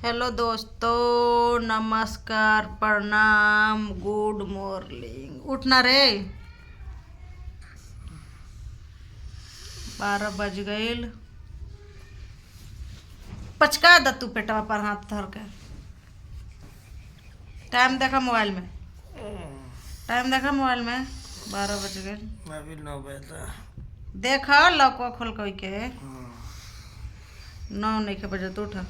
Hello दोस्तों, नमस्कार, प्रणाम, गुड मॉर्निंग। उठना रे, 12 बज गईल। पचका द तू पेटवा पर हाथ धर के। टाइम देखा मोबाइल में, टाइम देखा मोबाइल में, 12 बज गईल। अभी 9 बजे देखा लौकवा खोल के 9 नहीं के बजे तो उठा।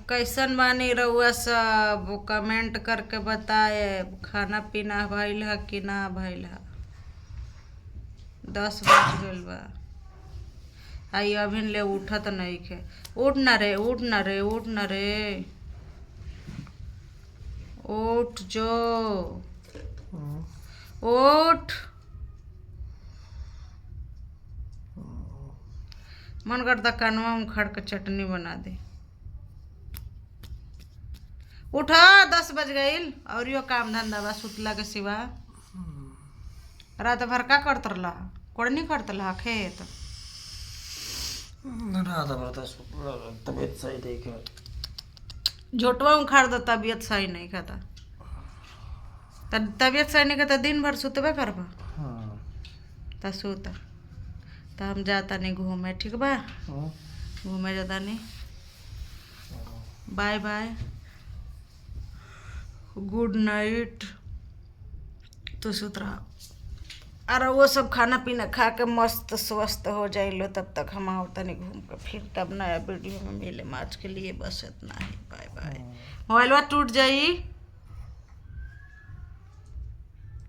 कैसन बानी रउआ सब, कमेंट करके बताए। खाना पीना भइल है कि ना भइल है। 10 बज गईल बा। आई अभी ले उठत नहीं खे। उठ ना रे, उठ ना रे, उठ ना रे, उठ जो, उठ। मन करता कानवा उखाड़ के चटनी बना दे। उठा, 10 बज गईल। और यो काम धंधा बा सुतला के सिवा। रात भर का करत रहा? कोड़नी करत रहा खेत। रात भर तबीयत सही देखे झोटवा उखाड़ दो, तबीयत सही नहीं खाता। तबीयत सही नहीं खाता, दिन भर सुतबे करबा। त सुत, त हम जाता नहीं घूमे, ठीक बा? घूमे जाता नहीं। Bye bye, good night. तो सुत रहा। अरे वो सब खाना पीना खा के मस्त स्वस्थ हो जाइलो, तब तक हम आओ तनी घूम के, फिर तब नया वीडियो में मिले। आज के लिए बस इतना ही। Bye bye. मोबाइलवा टूट जाई।